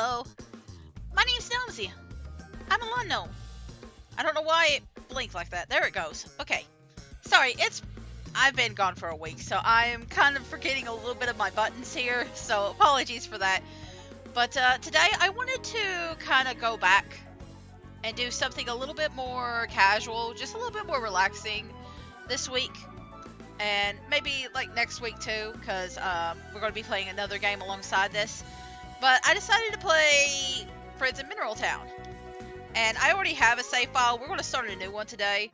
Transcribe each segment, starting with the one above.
Hello. My name's Gnomesy. I'm a lawn gnome. I don't know why it blinked like that. There it goes. Okay. Sorry, I've been gone for a week, so I am kind of forgetting a little bit of my buttons here, so apologies for that. But today I wanted to kind of go back and do something a little bit more casual, just a little bit more relaxing this week. And maybe like next week too, because we're going to be playing another game alongside this. But I decided to play Friends in Mineral Town. And I already have a save file. We're going to start a new one today.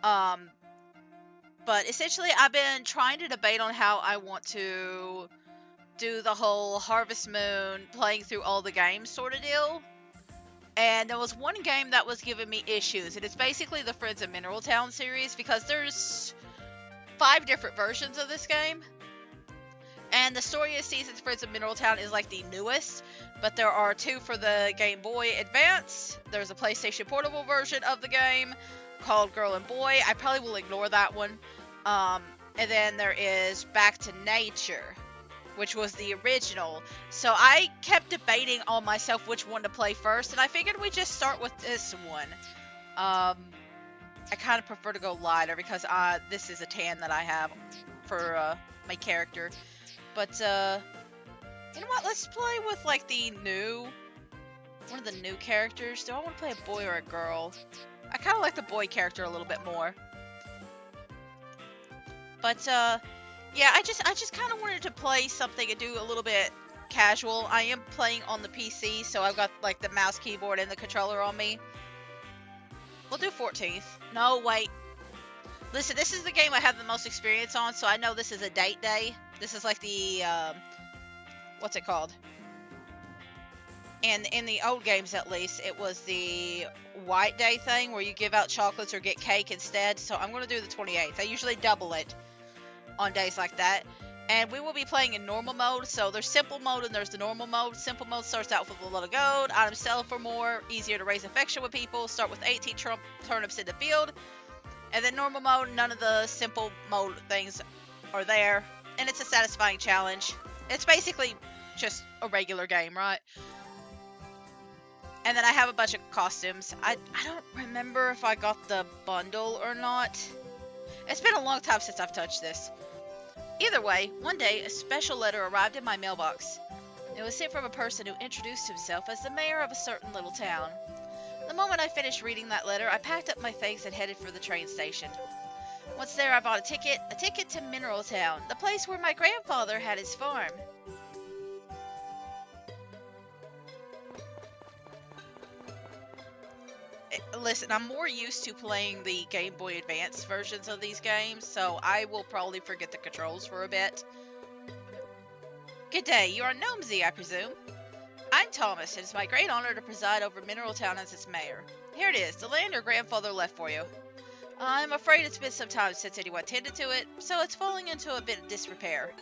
But essentially I've been trying to debate on how I want to do the whole Harvest Moon, playing through all the games sort of deal. And there was one game that was giving me issues. And it's basically the Friends in Mineral Town series, because there's 5 different versions of this game. And the Story of Seasons Friends of Mineral Town is like the newest, but there are 2 for the Game Boy Advance. There's a PlayStation Portable version of the game called Girl and Boy. I probably will ignore that one. And then there is Back to Nature, which was the original. So I kept debating on myself which one to play first, and I figured we'd just start with this one. I kind of prefer to go lighter because this is a tan that I have for my character. But, you know what? Let's play with, like, one of the new characters. Do I want to play a boy or a girl? I kind of like the boy character a little bit more. But, yeah, I just kind of wanted to play something and do a little bit casual. I am playing on the PC, so I've got, like, the mouse, keyboard, and the controller on me. We'll do 14th. No, wait. Listen, this is the game I have the most experience on, so I know this is a date day. This is like the, what's it called? And in the old games, at least, it was the white day thing where you give out chocolates or get cake instead. So I'm going to do the 28th. I usually double it on days like that. And we will be playing in normal mode. So there's simple mode and there's the normal mode. Simple mode starts out with a lot of gold. Items sell for more. Easier to raise affection with people. Start with 18 turnips in the field. And then normal mode, none of the simple mode things are there. And it's a satisfying challenge. It's basically just a regular game, right? And then I have a bunch of costumes. I don't remember if I got the bundle or not. It's been a long time since I've touched this. Either way, one day a special letter arrived in my mailbox. It was sent from a person who introduced himself as the mayor of a certain little town. The moment I finished reading that letter, I packed up my things and headed for the train station. Once there, I bought a ticket to Mineral Town, the place where my grandfather had his farm. Listen, I'm more used to playing the Game Boy Advance versions of these games, so I will probably forget the controls for a bit. Good day, you are Gnomesy, I presume? I'm Thomas. It is my great honor to preside over Mineral Town as its mayor. Here it is, the land your grandfather left for you. I'm afraid it's been some time since anyone tended to it, so it's falling into a bit of disrepair.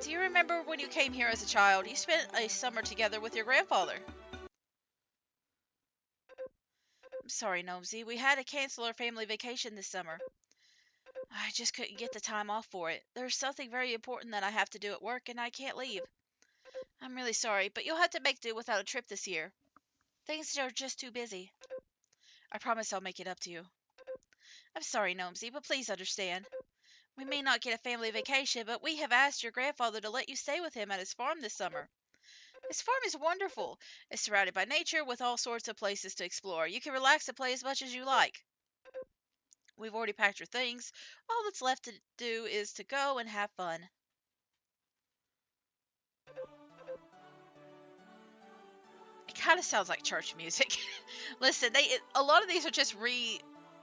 Do you remember when you came here as a child? You spent a summer together with your grandfather. I'm sorry, Gnomesy. We had to cancel our family vacation this summer. I just couldn't get the time off for it. There's something very important that I have to do at work, and I can't leave. I'm really sorry, but you'll have to make do without a trip this year. Things are just too busy. I promise I'll make it up to you. I'm sorry, Gnomesy, but please understand. We may not get a family vacation, but we have asked your grandfather to let you stay with him at his farm this summer. His farm is wonderful. It's surrounded by nature with all sorts of places to explore. You can relax and play as much as you like. We've already packed your things. All that's left to do is to go and have fun. It kind of sounds like church music. Listen, a lot of these are just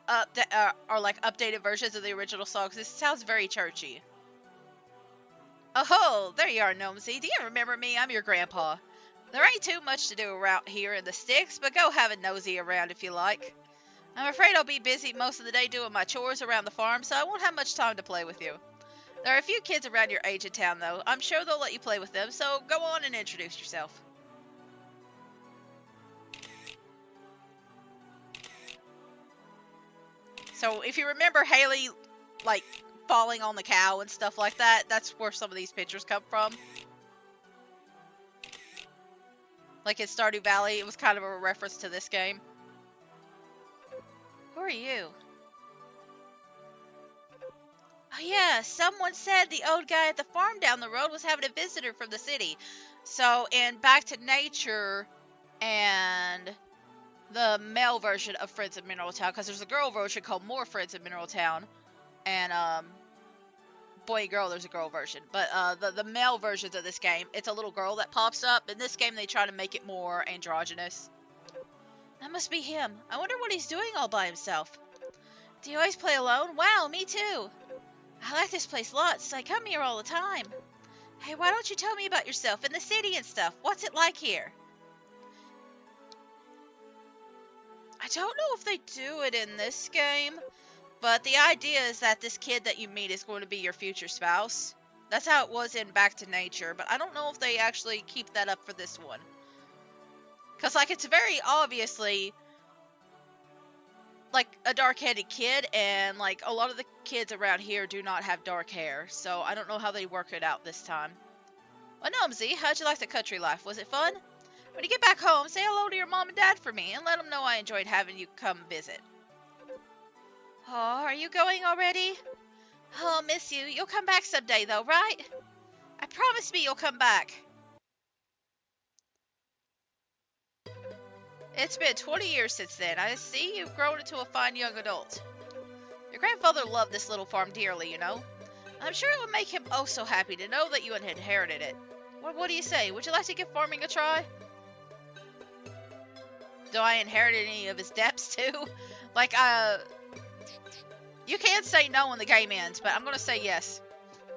are like updated versions of the original songs. This sounds very churchy. Oh, there you are, Gnomesy. Do you remember me? I'm your grandpa. There ain't too much to do around here in the sticks, but go have a nosy around if you like. I'm afraid I'll be busy most of the day doing my chores around the farm, so I won't have much time to play with you. There are a few kids around your age in town, though. I'm sure they'll let you play with them, so go on and introduce yourself. So if you remember Haley, like, falling on the cow and stuff like that, that's where some of these pictures come from. like in Stardew Valley. It was kind of a reference to this game. Who are you? Oh yeah, someone said the old guy at the farm down the road was having a visitor from the city. So in Back to Nature and the male version of Friends of Mineral Town, because there's a girl version called More Friends of Mineral Town, and boy and girl, there's a girl version. But the male versions of this game, it's a little girl that pops up. In this game, they try to make it more androgynous. That must be him. I wonder what he's doing all by himself. Do you always play alone? Wow, me too. I like this place lots. I come here all the time. Hey, why don't you tell me about yourself and the city and stuff? What's it like here? I don't know if they do it in this game, but the idea is that this kid that you meet is going to be your future spouse. That's how it was in Back to Nature, but I don't know if they actually keep that up for this one. Because, like, it's very obviously, like, a dark-headed kid, and, like, a lot of the kids around here do not have dark hair, so I don't know how they work it out this time. Well, Nomsy, how'd you like the country life? Was it fun? When you get back home, say hello to your mom and dad for me, and let them know I enjoyed having you come visit. Oh, are you going already? Oh, I'll miss you. You'll come back someday, though, right? I promise me you'll come back. It's been 20 years since then. I see you've grown into a fine young adult. Your grandfather loved this little farm dearly, you know. I'm sure it would make him oh so happy to know that you had inherited it. What do you say? Would you like to give farming a try? Do I inherit any of his debts too? Like, you can say no when the game ends, but I'm going to say yes.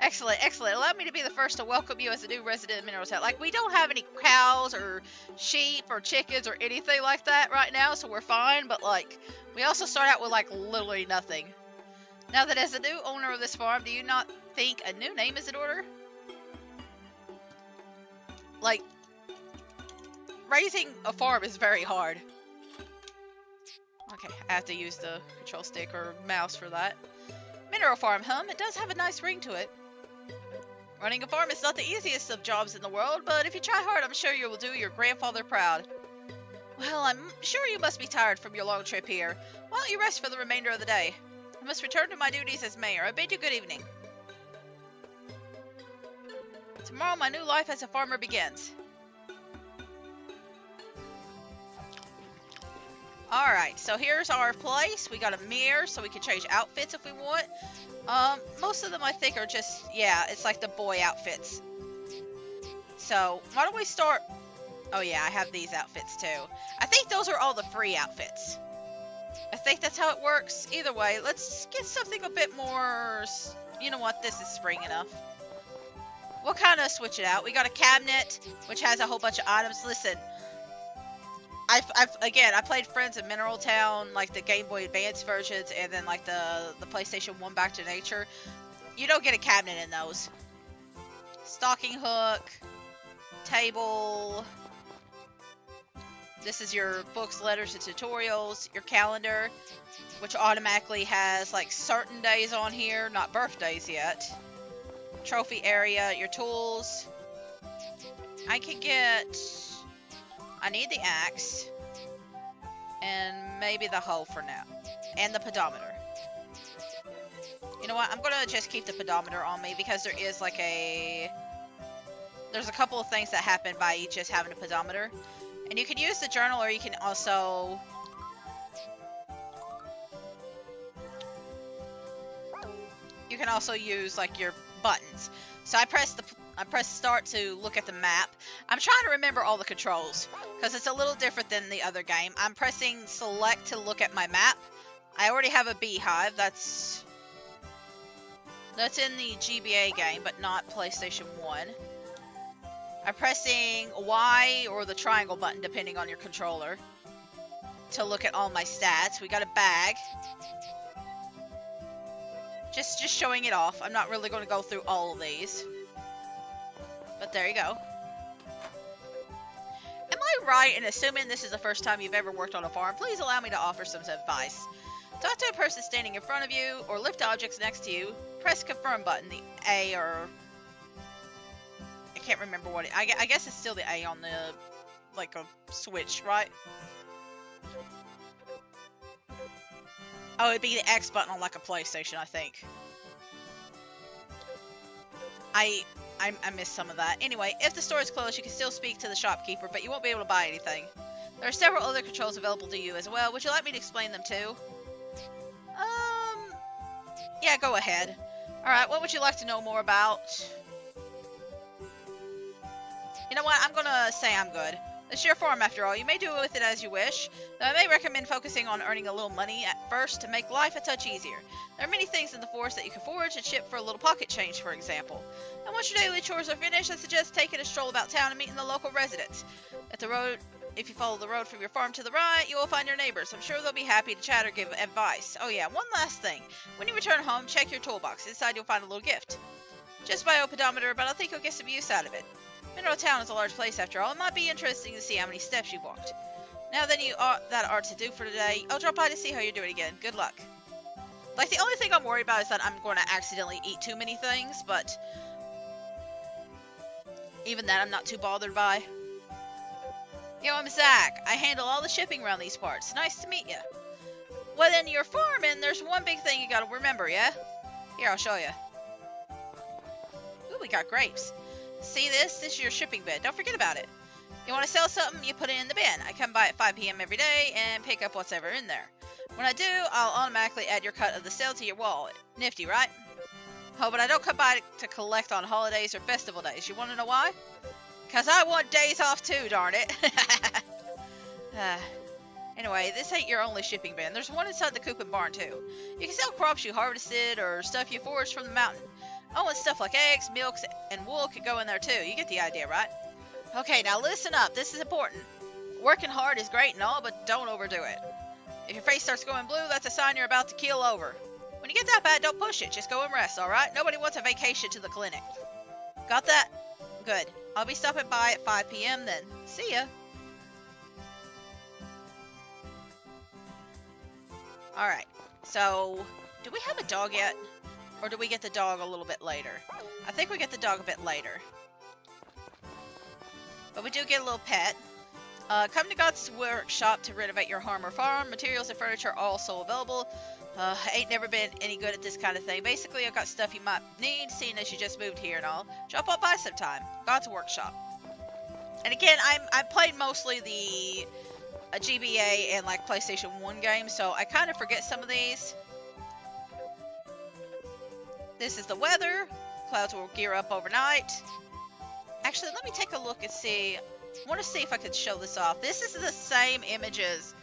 Excellent, excellent. Allow me to be the first to welcome you as a new resident of Mineral Town. Like, we don't have any cows or sheep or chickens or anything like that right now, so we're fine. But, like, we also start out with, like, literally nothing. Now that as a new owner of this farm, do you not think a new name is in order? Like, raising a farm is very hard. Okay, I have to use the control stick or mouse for that. Mineral farm, It does have a nice ring to it. Running a farm is not the easiest of jobs in the world, but if you try hard, I'm sure you will do your grandfather proud. Well, I'm sure you must be tired from your long trip here. Why don't you rest for the remainder of the day? I must return to my duties as mayor. I bid you good evening. Tomorrow, my new life as a farmer begins. Alright, so here's our place. We got a mirror, so we can change outfits if we want. Most of them I think are just, yeah, it's like the boy outfits. So, why don't we start... Oh yeah, I have these outfits too. I think those are all the free outfits. I think that's how it works. Either way, let's get something a bit more... You know what, this is spring enough. We'll kind of switch it out. We got a cabinet, which has a whole bunch of items. Listen... Again, I played Friends of Mineral Town, like the Game Boy Advance versions, and then like the PlayStation 1 Back to Nature. You don't get a cabinet in those. Stocking hook, table. This is your books, letters, and tutorials. Your calendar, which automatically has like certain days on here, not birthdays yet. Trophy area, your tools. I can get... I need the axe, and maybe the hoe for now, and the pedometer. You know what, I'm gonna just keep the pedometer on me, because there is like there's a couple of things that happen by just having a pedometer. And you can use the journal, or you can also... You can also use like your buttons. So I press start to look at the map. I'm trying to remember all the controls, because it's a little different than the other game. I'm pressing select to look at my map. I already have a beehive. That's in the GBA game, but not PlayStation 1. I'm pressing Y or the triangle button, depending on your controller, to look at all my stats. We got a bag. Just showing it off. I'm not really going to go through all of these. But there you go. Am I right in assuming this is the first time you've ever worked on a farm? Please allow me to offer some advice. Talk to a person standing in front of you, or lift objects next to you. Press confirm button, the A, or... I can't remember what it... I guess it's still the A on the like a Switch, right? Oh, it'd be the X button on like a PlayStation, I think. I missed some of that. Anyway, if the store is closed, you can still speak to the shopkeeper, but you won't be able to buy anything. There are several other controls available to you as well. Would you like me to explain them too? Yeah, go ahead. Alright, what would you like to know more about? You know what? I'm gonna say I'm good. It's your farm after all. You may do with it as you wish, though I may recommend focusing on earning a little money at first to make life a touch easier. There are many things in the forest that you can forage and ship for a little pocket change, for example. And once your daily chores are finished, I suggest taking a stroll about town and meeting the local residents. If you follow the road from your farm to the right, you will find your neighbors. I'm sure they'll be happy to chat or give advice. Oh yeah, one last thing. When you return home, check your toolbox. Inside you'll find a little gift. Just by a pedometer, but I think you'll get some use out of it. Mineral Town is a large place after all. It might be interesting to see how many steps you've walked. Now then that are to do for today. I'll drop by to see how you're doing again. Good luck. Like, the only thing I'm worried about is that I'm going to accidentally eat too many things, but even that I'm not too bothered by. Yo, I'm Zach. I handle all the shipping around these parts. Nice to meet you. Well, then you're farming. There's one big thing you gotta remember, yeah? Here, I'll show you. Ooh, we got grapes. See this? This is your shipping bin. Don't forget about it. You want to sell something, you put it in the bin. I come by at 5 p.m. every day and pick up what's ever in there. When I do, I'll automatically add your cut of the sale to your wallet. Nifty, right? Oh, but I don't come by to collect on holidays or festival days. You want to know why? Because I want days off too, darn it. Anyway, this ain't your only shipping bin. There's one inside the coop and barn too. You can sell crops you harvested or stuff you foraged from the mountain. Oh, and stuff like eggs, milks, and wool could go in there too. You get the idea, right? Okay, now listen up. This is important. Working hard is great and all, but don't overdo it. If your face starts going blue, that's a sign you're about to keel over. When you get that bad, don't push it. Just go and rest, alright? Nobody wants a vacation to the clinic. Got that? Good. I'll be stopping by at 5 p.m. then. See ya. Alright. So, do we have a dog yet? Or do we get the dog a little bit later? I think we get the dog a bit later. But we do get a little pet. Come to God's workshop to renovate your home or farm. Materials and furniture are also available. I ain't never been any good at this kind of thing. Basically, I've got stuff you might need, seeing as you just moved here and all. Drop on by sometime. God's workshop. And again, I played mostly the GBA and like PlayStation 1 games, so I kind of forget some of these. This is the weather. Clouds will gear up overnight. Actually, let me take a look and see. I want to see if I could show this off. This is the same images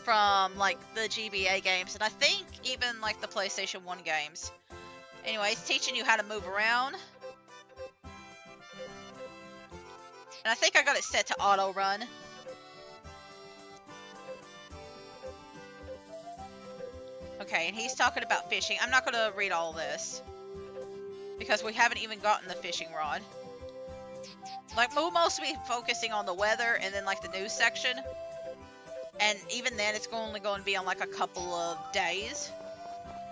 from like the GBA games, and I think even like the PlayStation 1 games. Anyway, it's teaching you how to move around. And I think I got it set to auto run. Okay, and he's talking about fishing. I'm not going to read all this, because we haven't even gotten the fishing rod. Like, we'll mostly be focusing on the weather and then, like, the news section. And even then, it's only going to be on, like, a couple of days.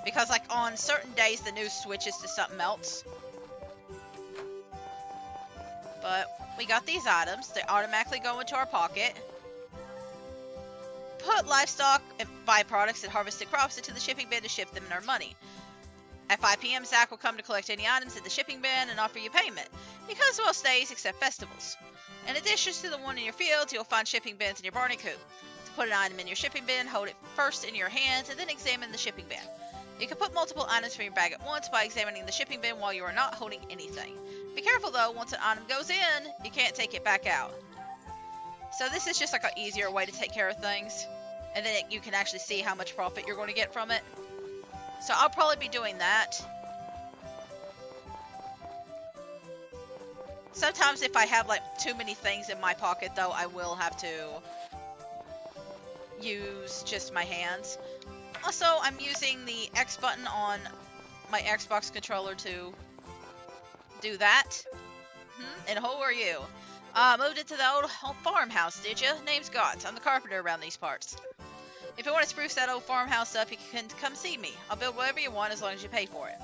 Because, like, on certain days, the news switches to something else. But we got these items. They automatically go into our pocket. Put livestock and byproducts and harvested crops into the shipping bin to ship them and earn money. At 5 p.m., Zach will come to collect any items in the shipping bin and offer you payment. He comes to all days except festivals. In addition to the one in your fields, you'll find shipping bins in your barney coop. To put an item in your shipping bin, hold it first in your hands and then examine the shipping bin. You can put multiple items from your bag at once by examining the shipping bin while you are not holding anything. Be careful though, once an item goes in, you can't take it back out. So this is just like an easier way to take care of things. And then you can actually see how much profit you're going to get from it. So I'll probably be doing that. Sometimes if I have like too many things in my pocket though, I will have to use just my hands. Also, I'm using the X button on my Xbox controller to do that. And who are you? Moved into the old farmhouse, did you? Name's Gotts. I'm the carpenter around these parts. If you want to spruce that old farmhouse up, you can come see me. I'll build whatever you want as long as you pay for it.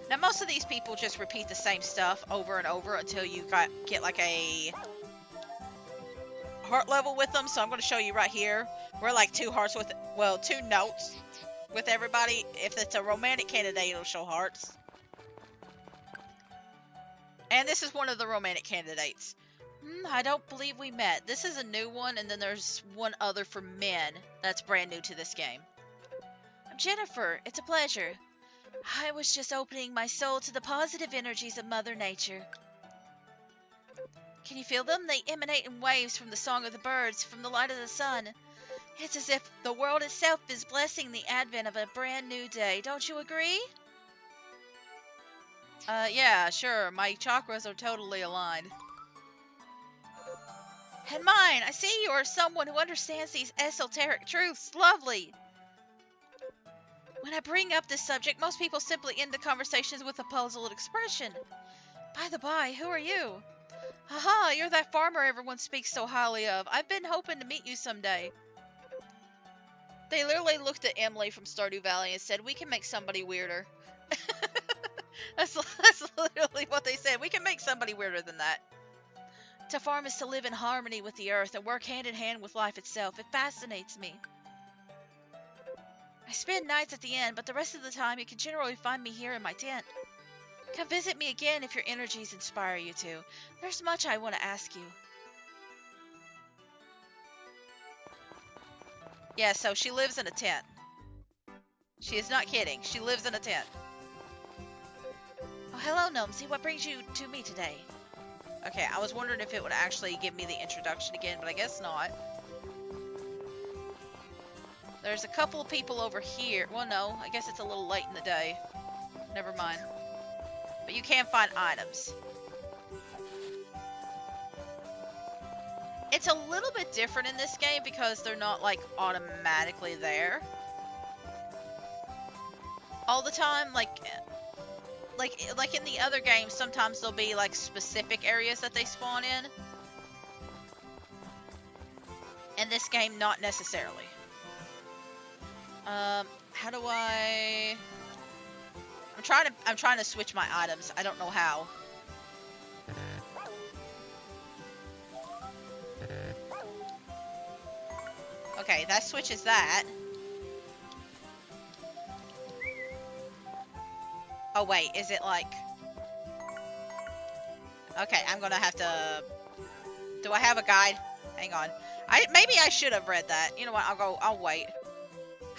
Now, most of these people just repeat the same stuff over and over until you get like a heart level with them, so I'm going to show you right here. We're like 2 hearts with, well, 2 notes with everybody. If it's a romantic candidate, it'll show hearts. And this is one of the romantic candidates. I don't believe we met. This is a new one, and then there's one other for men that's brand new to this game. I'm Jennifer. It's a pleasure. I was just opening my soul to the positive energies of Mother Nature. Can you feel them? They emanate in waves from the song of the birds, from the light of the sun. It's as if the world itself is blessing the advent of a brand new day. Don't you agree? Yeah, sure. My chakras are totally aligned. And mine! I see you are someone who understands these esoteric truths. Lovely! When I bring up this subject, most people simply end the conversations with a puzzled expression. By the by, who are you? Haha, you're that farmer everyone speaks so highly of. I've been hoping to meet you someday. They literally looked at Emily from Stardew Valley and said, we can make somebody weirder. That's literally what they said. We can make somebody weirder than that. To farm is to live in harmony with the earth and work hand in hand with life itself. It fascinates me. I spend nights at the inn, but the rest of the time you can generally find me here in my tent. Come visit me again if your energies inspire you to. There's much I want to ask you. Yeah, so she lives in a tent. She is not kidding. She lives in a tent. Oh, hello, Gnomesy. What brings you to me today? Okay, I was wondering if it would actually give me the introduction again, but I guess not. There's a couple of people over here. Well, no, I guess it's a little late in the day. Never mind. But you can find items. It's a little bit different in this game because they're not, like, automatically there all the time. Like in the other games, sometimes there'll be, like, specific areas that they spawn in. In this game, not necessarily. How do I... I'm trying to switch my items. I don't know how. Okay, that switches that. Oh wait, is it like... Okay, I'm gonna have to... Do I have a guide? Hang on. Maybe I should have read that. You know what, I'll wait.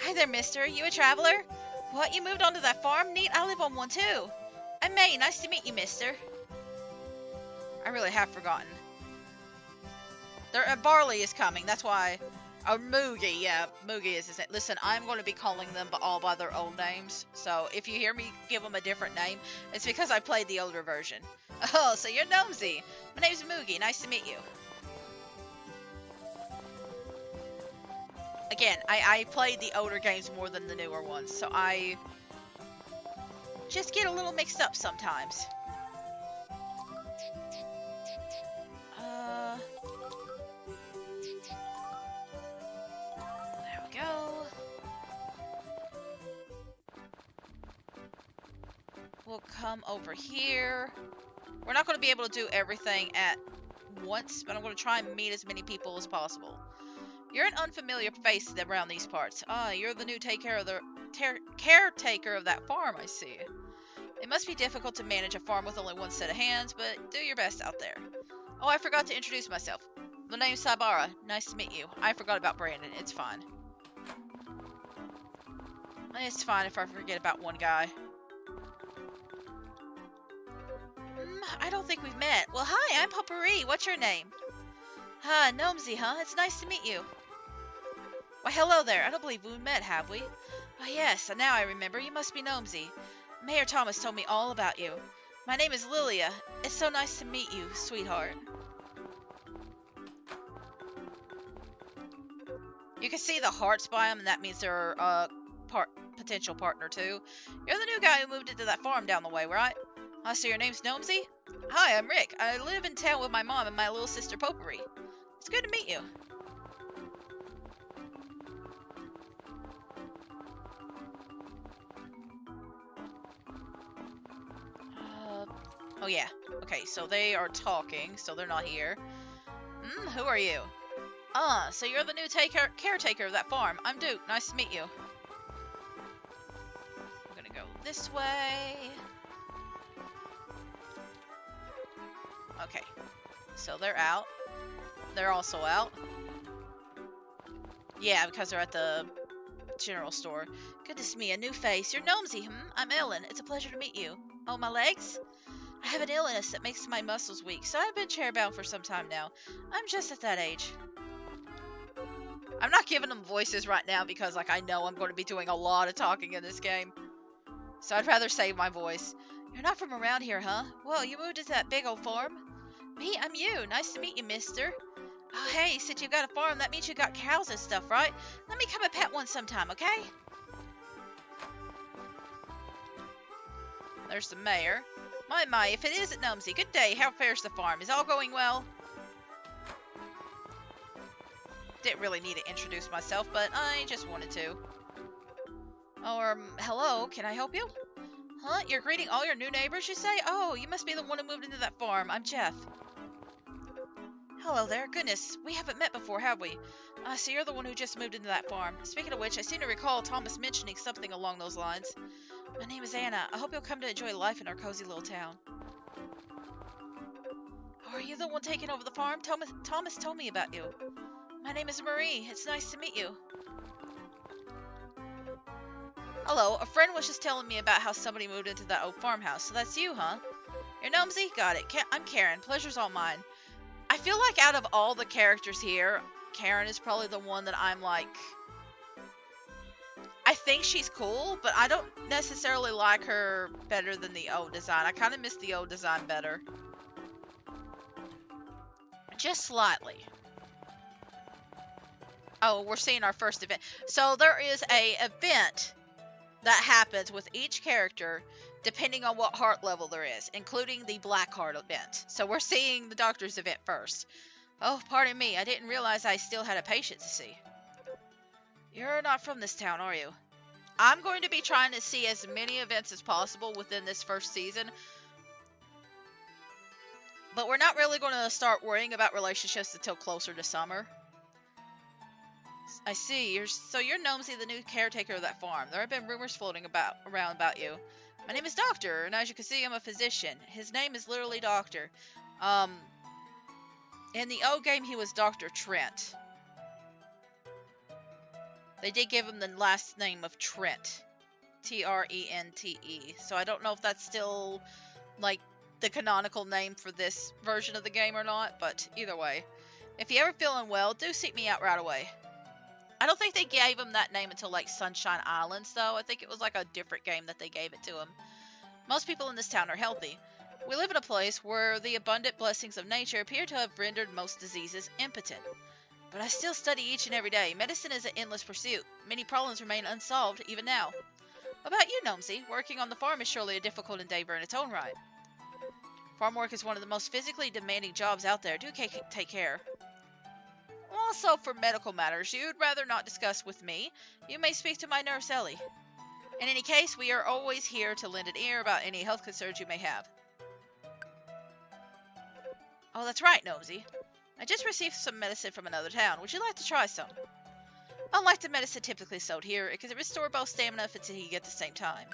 Hi there, mister. You a traveler? What, you moved onto that farm? Neat, I live on one too. I'm May. Nice to meet you, mister. I really have forgotten. Barley is coming, that's why... Oh, Moogie, yeah, Moogie is his name. Listen, I'm going to be calling them all by their old names, so if you hear me give them a different name, it's because I played the older version. Oh, so you're Gnomesy. My name's Moogie, nice to meet you. Again, I played the older games more than the newer ones, so I just get a little mixed up sometimes. There we go. We'll come over here. We're not going to be able to do everything at once, but I'm going to try and meet as many people as possible. You're an unfamiliar face around these parts. Ah, you're the new caretaker of that farm, I see. It must be difficult to manage a farm with only one set of hands, but do your best out there. Oh, I forgot to introduce myself. My name's Sabara. Nice to meet you. I forgot about Brandon. It's fine. It's fine if I forget about one guy. I don't think we've met. Well, hi, I'm Potpourri. What's your name? Ah, Gnomesy, huh? It's nice to meet you. Why, hello there. I don't believe we met, have we? Oh, yes, and now I remember. You must be Gnomesy. Mayor Thomas told me all about you. My name is Lilia. It's so nice to meet you, sweetheart. You can see the hearts by them, and that means they're a potential partner, too. You're the new guy who moved into that farm down the way, right? Oh, so your name's Gnomesy? Hi, I'm Rick. I live in town with my mom and my little sister Potpourri. It's good to meet you. Oh yeah. Okay, so they are talking, so they're not here. Who are you? So you're the new caretaker of that farm. I'm Duke. Nice to meet you. I'm gonna go this way. Okay. So they're out. They're also out. Yeah, because they're at the general store. Goodness me, a new face. You're Gnomesy, I'm Ellen. It's a pleasure to meet you. Oh, my legs? I have an illness that makes my muscles weak, so I've been chairbound for some time now. I'm just at that age. I'm not giving them voices right now because, like, I know I'm going to be doing a lot of talking in this game. So I'd rather save my voice. You're not from around here, huh? Well, you moved into that big old farm? Me? I'm you. Nice to meet you, mister. Oh, hey, since you've got a farm, that means you got cows and stuff, right? Let me come and pet one sometime, okay? There's the mayor. My, if it isn't Gnomesy, good day. How fares the farm? Is all going well? Didn't really need to introduce myself, but I just wanted to. Hello, can I help you? Huh? You're greeting all your new neighbors, you say? Oh, you must be the one who moved into that farm. I'm Jeff. Hello there. Goodness, we haven't met before, have we? So you're the one who just moved into that farm. Speaking of which, I seem to recall Thomas mentioning something along those lines. My name is Anna. I hope you'll come to enjoy life in our cozy little town. Oh, are you the one taking over the farm? Thomas told me about you. My name is Marie. It's nice to meet you. Hello, a friend was just telling me about how somebody moved into that old farmhouse, so that's you, huh? You're Gnomesy? Got it. I'm Karen. Pleasure's all mine. I feel like out of all the characters here, Karen is probably the one that I'm like... I think she's cool, but I don't necessarily like her better than the old design. I kind of miss the old design better. Just slightly. Oh, we're seeing our first event. So there is a event that happens with each character depending on what heart level there is, including the black heart event. So we're seeing the doctor's event first. Oh, pardon me. I didn't realize I still had a patient to see. You're not from this town, are you? I'm going to be trying to see as many events as possible within this first season. But we're not really going to start worrying about relationships until closer to summer. I see. You're Gnomesy, the new caretaker of that farm. There have been rumors floating around about you. My name is Doctor, and as you can see, I'm a physician. His name is literally Doctor. In the old game, he was Dr. Trent. They did give him the last name of Trent. Trente. So I don't know if that's still, like, the canonical name for this version of the game or not, but either way. If you're ever feeling well, do seek me out right away. I don't think they gave him that name until, like, Sunshine Islands, though. I think it was, like, a different game that they gave it to him. Most people in this town are healthy. We live in a place where the abundant blessings of nature appear to have rendered most diseases impotent. But I still study each and every day. Medicine is an endless pursuit. Many problems remain unsolved, even now. What about you, Gnomesy? Working on the farm is surely a difficult endeavor in its own right. Farm work is one of the most physically demanding jobs out there. Do take care. Also, for medical matters you'd rather not discuss with me, you may speak to my nurse, Ellie. In any case, we are always here to lend an ear about any health concerns you may have. Oh, that's right, Gnomesy. I just received some medicine from another town. Would you like to try some? Unlike the medicine typically sold here, it can restore both stamina and fatigue at the same time.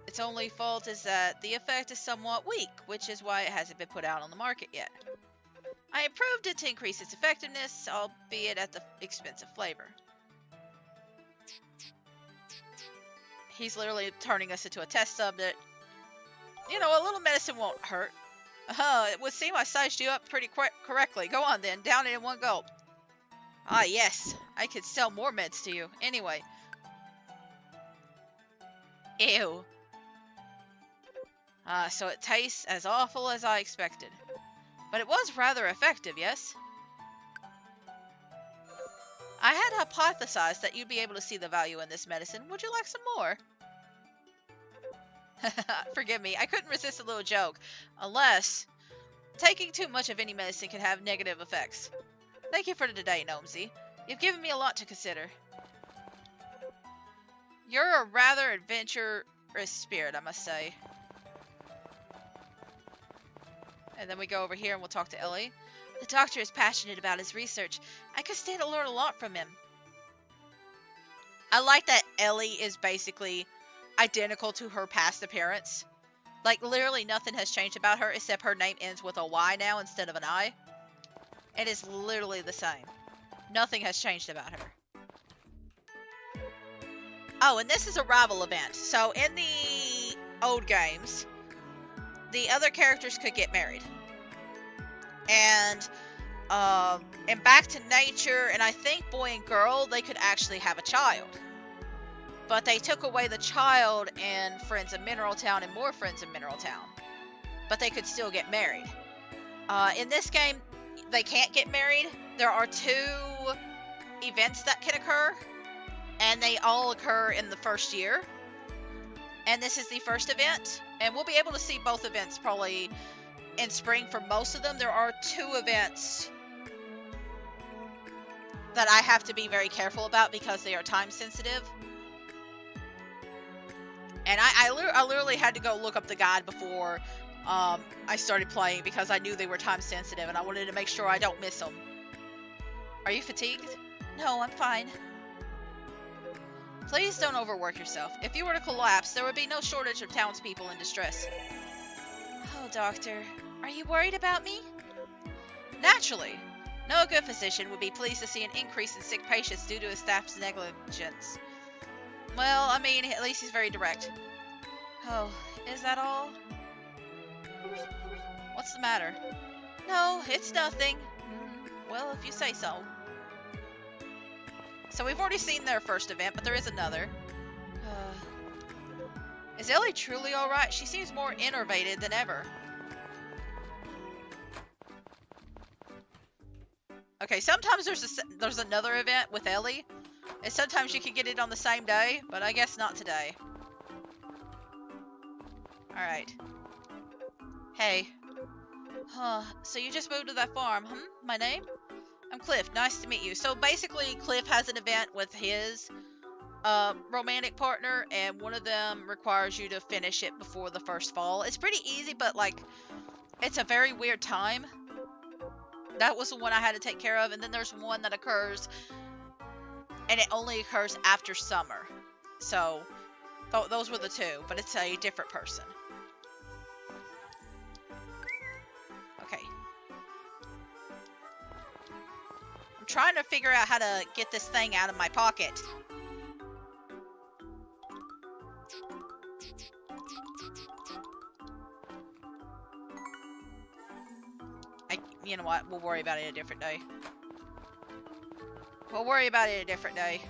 Its only fault is that the effect is somewhat weak, which is why it hasn't been put out on the market yet. I improved it to increase its effectiveness, albeit at the expense of flavor. He's literally turning us into a test sub that, you know, a little medicine won't hurt. It would seem I sized you up pretty correctly. Go on then, down it in one gulp. Ah, yes. I could sell more meds to you. Anyway. Ew. So it tastes as awful as I expected. But it was rather effective, yes? I had hypothesized that you'd be able to see the value in this medicine. Would you like some more? Forgive me, I couldn't resist a little joke. Unless, taking too much of any medicine can have negative effects. Thank you for today, Gnomesy. You've given me a lot to consider. You're a rather adventurous spirit, I must say. And then we go over here and we'll talk to Ellie. The doctor is passionate about his research. I could stand to learn a lot from him. I like that Ellie is basically identical to her past appearance. Like, literally nothing has changed about her except her name ends with a Y now instead of an I. It is literally the same. Nothing has changed about her. Oh, and this is a rival event. So, in the old games, the other characters could get married. And in Back to Nature, and I think Boy and Girl, they could actually have a child. But they took away the child in Friends of Mineral Town and more Friends of Mineral Town. But they could still get married. In this game, they can't get married. There are 2 events that can occur. And they all occur in the first year. And this is the first event. And we'll be able to see both events probably in spring for most of them. There are 2 events that I have to be very careful about because they are time sensitive. And I literally had to go look up the guide before I started playing because I knew they were time sensitive and I wanted to make sure I don't miss them. Are you fatigued? No, I'm fine. Please don't overwork yourself. If you were to collapse, there would be no shortage of townspeople in distress. Oh, Doctor, are you worried about me? Naturally. No good physician would be pleased to see an increase in sick patients due to his staff's negligence. Well, I mean, at least he's very direct. Oh, is that all? What's the matter? No, it's nothing. Well, if you say so. So we've already seen their first event, but there is another. Is Ellie truly alright? She seems more enervated than ever. Okay, sometimes there's another event with Ellie, and sometimes you can get it on the same day, but I guess not today. Alright. Hey. Huh, so you just moved to that farm, My name? I'm Cliff, nice to meet you. So basically, Cliff has an event with his romantic partner, and one of them requires you to finish it before the first fall. It's pretty easy, but like, it's a very weird time. That was the one I had to take care of, and then there's one that occurs, and it only occurs after summer. So, those were the 2, but it's a different person. Okay. I'm trying to figure out how to get this thing out of my pocket. You know what? We'll worry about it a different day. We'll worry about it a different day.